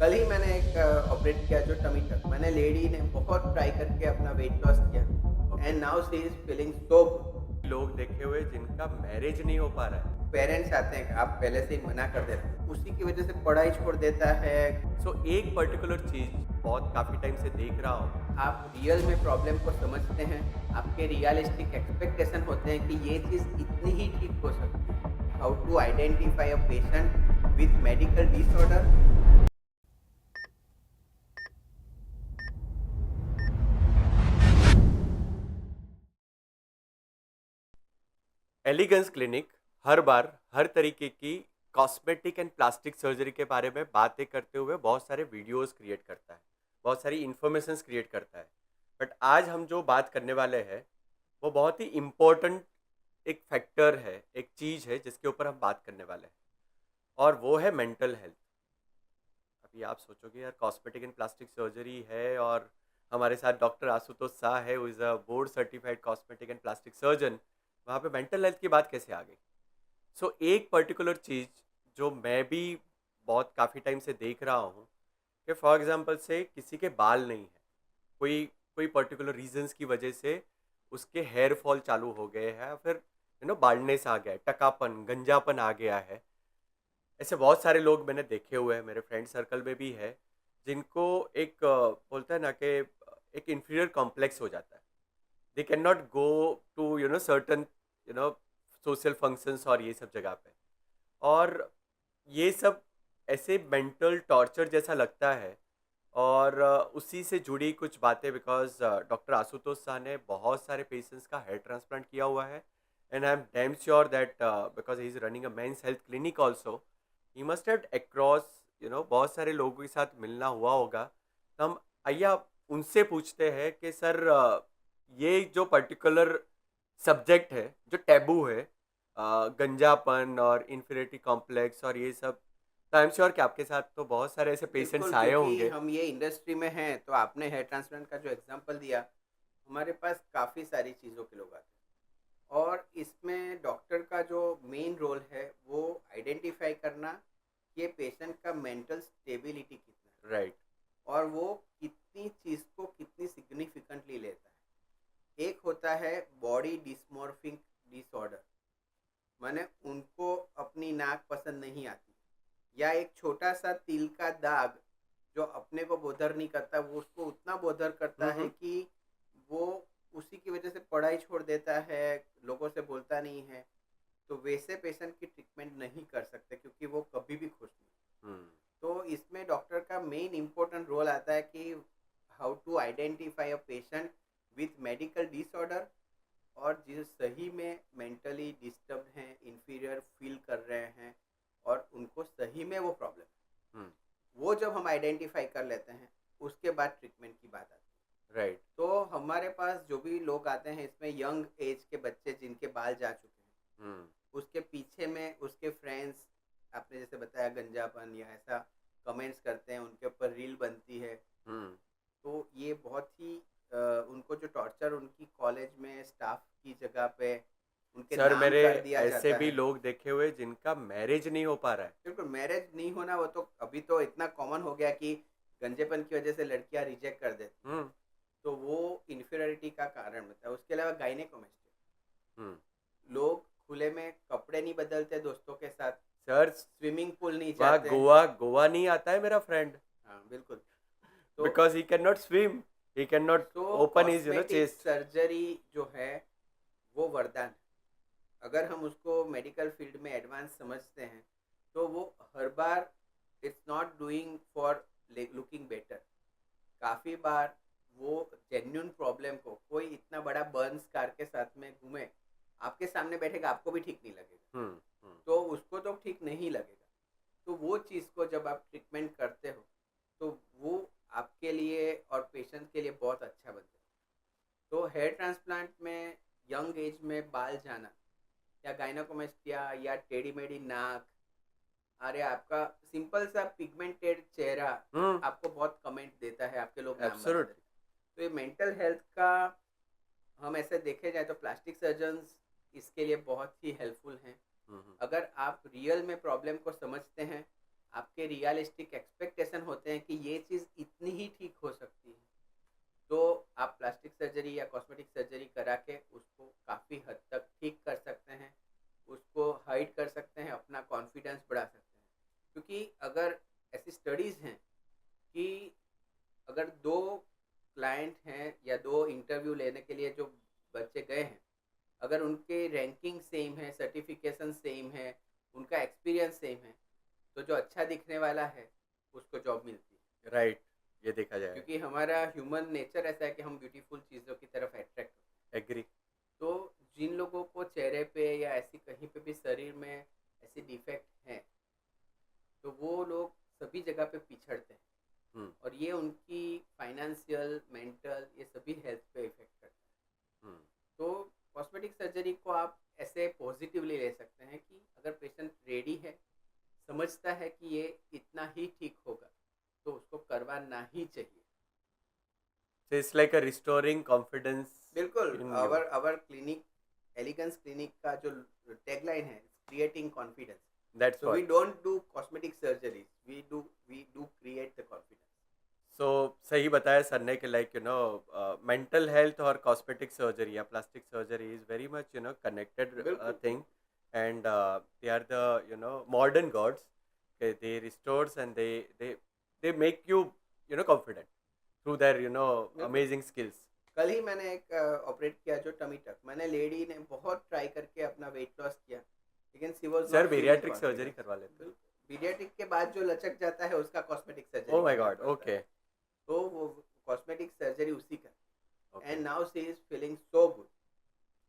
कल ही मैंने एक ऑपरेट किया जो टमी टक। मैंने लेडी ने बहुत ट्राई करके अपना वेट लॉस किया and now she is feeling so good. लोग देखे हुए जिनका मैरिज नहीं हो पा रहा है। पेरेंट्स आते हैं, आप पहले से ही मना कर देते हैं, उसी की वजह से पढ़ाई छोड़ देता है। सो एक पर्टिकुलर चीज बहुत काफी टाइम से देख रहा हूँ। आप रियल में प्रॉब्लम को समझते हैं, आपके रियलिस्टिक एक्सपेक्टेशन होते हैं कि ये चीज़ इतनी ही ठीक हो सकती है। How to identify a patient with medical disorder. Elegance clinic हर बार हर तरीके की कॉस्मेटिक एंड प्लास्टिक सर्जरी के बारे में बातें करते हुए बहुत सारे वीडियोस क्रिएट करता है, बहुत सारी इन्फॉर्मेशंस क्रिएट करता है। बट आज हम जो बात करने वाले हैं वो बहुत ही इम्पोर्टेंट एक फैक्टर है, एक चीज़ है जिसके ऊपर हम बात करने वाले हैं, और वो है मेंटल हेल्थ। अभी आप सोचोगे यार कॉस्मेटिक एंड प्लास्टिक सर्जरी है और हमारे साथ डॉक्टर आशुतोष शाह है, who is a board certified cosmetic and plastic surgeon, वहाँ पे मेंटल हेल्थ की बात कैसे आ गई? सो एक पर्टिकुलर चीज़ जो मैं भी बहुत काफ़ी टाइम से देख रहा हूँ कि फॉर एग्जांपल से किसी के बाल नहीं है, कोई कोई पर्टिकुलर रीजंस की वजह से उसके हेयर फॉल चालू हो गए हैं, फिर बाल्डनेस आ गया है, टकापन गंजापन आ गया है। ऐसे बहुत सारे लोग मैंने देखे हुए हैं, मेरे फ्रेंड सर्कल में भी है, जिनको एक बोलता है ना कि एक इंफीरियर कॉम्प्लेक्स हो जाता है। They can not go to certain you know social functions और ये सब जगह पे, और ये सब ऐसे मेंटल टॉर्चर जैसा लगता है। और उसी से जुड़ी कुछ बातें, बिकॉज डॉक्टर आशुतोष शाह ने बहुत सारे पेशेंट्स का हेयर ट्रांसप्लांट किया हुआ है, and I am damn sure that because he is running a men's health clinic also, he must have across बहुत सारे लोगों के साथ मिलना हुआ होगा। तो हम आइए आप उनसे पूछते हैं कि सर, ये जो पर्टिकुलर सब्जेक्ट है, जो टैबू है, गंजापन और इन्फिनिटी कॉम्प्लेक्स और ये सब, तो आई एम श्योर कि आपके साथ तो बहुत सारे ऐसे पेशेंट्स बिल्कुल, आए क्योंकि होंगे। हम ये इंडस्ट्री में हैं, तो आपने हेयर ट्रांसप्लांट का जो एग्जांपल दिया, हमारे पास काफ़ी सारी चीज़ों के लोग आते हैं और इसमें डॉक्टर का जो मेन रोल है वो आइडेंटिफाई करना कि ये पेशेंट का मेंटल स्टेबिलिटी कितना है राइट। और वो कितनी चीज़ को कितनी सिग्निफिकेंटली लेता है। एक होता है बॉडी डिस्मॉर्फिक डिसऑर्डर, माने उनको अपनी नाक पसंद नहीं आती, या एक छोटा सा तिल का दाग जो अपने को बोधर नहीं करता वो उसको उतना बोधर करता है हम्म। कि वो उसी की वजह से पढ़ाई छोड़ देता है, लोगों से बोलता नहीं है। तो वैसे पेशेंट की ट्रीटमेंट नहीं कर सकते क्योंकि वो कभी भी खुश नहीं। हम्म। तो इसमें डॉक्टर का मेन इम्पोर्टेंट रोल आता है कि how to identify a patient with medical disorder, और जो सही में मेंटली डिस्टर्ब हैं, इन्फीरियर फील कर रहे हैं और उनको सही में वो प्रॉब्लम है, हम्म। वो जब हम आइडेंटिफाई कर लेते हैं उसके बाद ट्रीटमेंट की बात आती राइट। है। तो हमारे पास जो भी लोग आते हैं इसमें यंग एज के बच्चे जिनके बाल जा चुके हैं, हम्म। उसके पीछे में उसके फ्रेंड्स, आपने जैसे बताया गंजापन या ऐसा कमेंट्स करते हैं, उनके ऊपर रील बनती है। हम्म। तो ये बहुत ही उनको जो टॉर्चर उनकी कॉलेज में स्टाफ की जगह पे उनके सर, नाम मेरे कर दिया ऐसे जाता भी है। लोग देखे हुए जिनका मैरिज नहीं हो पा रहा है। बिल्कुल, मैरिज नहीं होना वो तो अभी तो इतना कॉमन हो गया कि गंजेपन की वजह से लड़कियां रिजेक्ट कर देती हैं। हम्म। तो वो इन्फीरियरिटी का कारण होता है। उसके अलावा गायनेकोमेस्टिया, हम्म। लोग खुले में कपड़े नहीं बदलते दोस्तों के साथ, सर, स्विमिंग पूल नहीं वहाँ जाते। गोवा गोवा नहीं आता है मेरा फ्रेंड, हाँ बिल्कुल। तो because he can not swim, he can not to open his cosmetic chest. Surgery जो है वो वरदान है। अगर हम उसको मेडिकल फील्ड में एडवांस समझते हैं तो वो हर बार it's not doing for looking better. काफ़ी बार वो जेन्यून प्रॉब्लम को, कोई इतना बड़ा बर्न स्कार के साथ में घूमे, आपके सामने बैठेगा, आपको भी ठीक नहीं लगेगा, हम्म। हम्म। तो उसको तो ठीक नहीं लगेगा। तो वो चीज़ को जब आप ट्रीटमेंट करते हो तो वो आपके लिए और पेशेंट के लिए बहुत अच्छा बनता है। तो हेयर ट्रांसप्लांट में यंग एज में बाल जाना या गायनाकोमेस्टिया या टेढ़ी मेढ़ी नाक, अरे आपका सिंपल सा पिगमेंटेड चेहरा हम्म। आपको बहुत कमेंट देता है, आपके लोग नाम बना देते एब्सोल्युटली। हैं। तो ये मेंटल हेल्थ का, हम ऐसे देखे जाए तो प्लास्टिक सर्जन्स इसके लिए बहुत ही हेल्पफुल हैं। हम्म। अगर आप रियल में प्रॉब्लम को समझते हैं आपके रियलिस्टिक एक्सपेक्टेशन होते हैं कि ये चीज़ इतनी ही ठीक हो सकती है, तो आप प्लास्टिक सर्जरी या कॉस्मेटिक सर्जरी करा के उसको काफ़ी हद तक ठीक कर सकते हैं, उसको हाइड कर सकते हैं, अपना कॉन्फिडेंस बढ़ा सकते हैं। क्योंकि अगर ऐसी स्टडीज़ हैं कि अगर 2 क्लाइंट हैं या 2 इंटरव्यू लेने के लिए जो बच्चे गए हैं, अगर उनके रैंकिंग सेम है, सर्टिफिकेशन सेम है, उनका एक्सपीरियंस सेम है, तो जो अच्छा दिखने वाला है उसको जॉब मिलती है। राइट, ये देखा जाए। क्योंकि हमारा ह्यूमन नेचर ऐसा है कि हम ब्यूटीफुल चीज़ों की तरफ अट्रैक्ट होते हैं। एग्री। तो जिन लोगों को चेहरे पे या ऐसी कहीं पे भी शरीर में ऐसी डिफेक्ट हैं, तो वो लोग सभी जगह पे पिछड़ते हैं, हम्म और ये उनकी फाइनेंशियल, मेंटल, ये सभी हेल्थ पे इफेक्ट करता है। हम्म तो कॉस्मेटिक सर्जरी को आप ऐसे पॉजिटिवली ले सकते हैं कि अगर पेशेंट रेडी है, समझता है कि ये इतना ही ठीक होगा, तो उसको करवाना ही चाहिए। So it's like a restoring confidence बिल्कुल। in you. Our clinic, Elegance clinic का जो टैगलाइन है, creating confidence. That's So we what. don't do cosmetic surgeries. We do create the confidence. So सही बताया सर ने कि like mental health और cosmetic surgery या plastic surgery is very much connected बिल्कुल। thing, and they are the modern gods. Okay, they restores and they make you confident through their बिल्कुल। amazing skills. कल ही मैंने एक operate किया जो tummy tuck, मैंने लेडी ने बहुत ट्राई करके अपना वेट लॉस किया, लेकिन she was sir not feeling bariatric surgery confidence. करवा लेते हैं। पीडियाट्रिक के बाद जो लचक जाता है उसका कॉस्मेटिक Oh सर्जरी my करना god, पड़ता है। okay, तो वो कॉस्मेटिक सर्जरी उसी का, okay. And now she is feeling so good.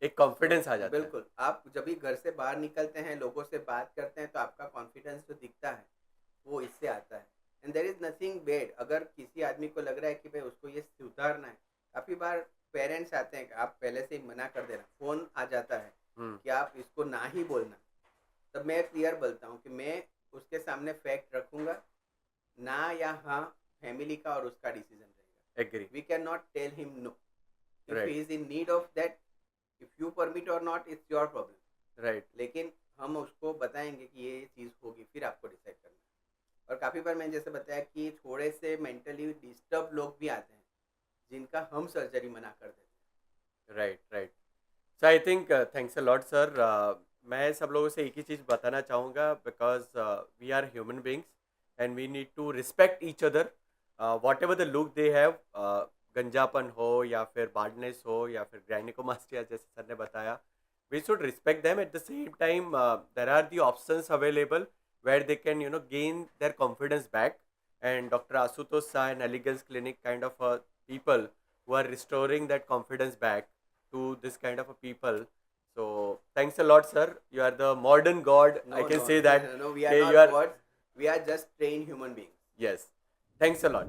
एक कॉन्फिडेंस आ जाता है। बिल्कुल। आप जब भी घर से बाहर निकलते हैं, लोगों से बात करते हैं, तो आपका कॉन्फिडेंस जो दिखता है वो इससे आता है। And there is nothing bad अगर किसी आदमी को लग रहा है कि भाई उसको ये सुधारना है। काफ़ी बार पेरेंट्स आते हैं कि आप पहले से ही मना कर देना, फ़ोन आ जाता है हम्म कि आप इसको ना ही बोलना। तब मैं क्लियर बोलता हूँ कि मैं उसके सामने फैक्ट रखूँगा, ना या हाँ फैमिली का और उसका डिसीजन रहेगा। Agree. We can not tell him no. If right he is in need of that, if you permit और not, it's your problem. Right. लेकिन हम उसको बताएंगे कि ये चीज़ होगी, फिर आपको डिसाइड करना है। और काफ़ी बार मैंने जैसे बताया कि थोड़े से मेंटली डिस्टर्ब लोग भी आते हैं जिनका हम सर्जरी मना कर देते हैं। Right right. So I think thanks a lot sir. मैं सब लोगों से एक ही चीज़ बताना चाहूँगा, because we are human beings and we need to respect each other, whatever the look they have, गंजापन हो या फिर बार्डनेस हो या फिर ग्राइनिकोमास्टिया जैसे सर ने बताया, we should respect them. At the same time, there are the options available where they can gain their confidence back, and Dr. Asutosh Shah and Elegance Clinic kind of people who are restoring that confidence back to this kind of a people. So thanks a lot, sir. You are the modern god. I can say that. No, we are Okay, not you are. gods. We are just trained human beings. Yes. Thanks a lot.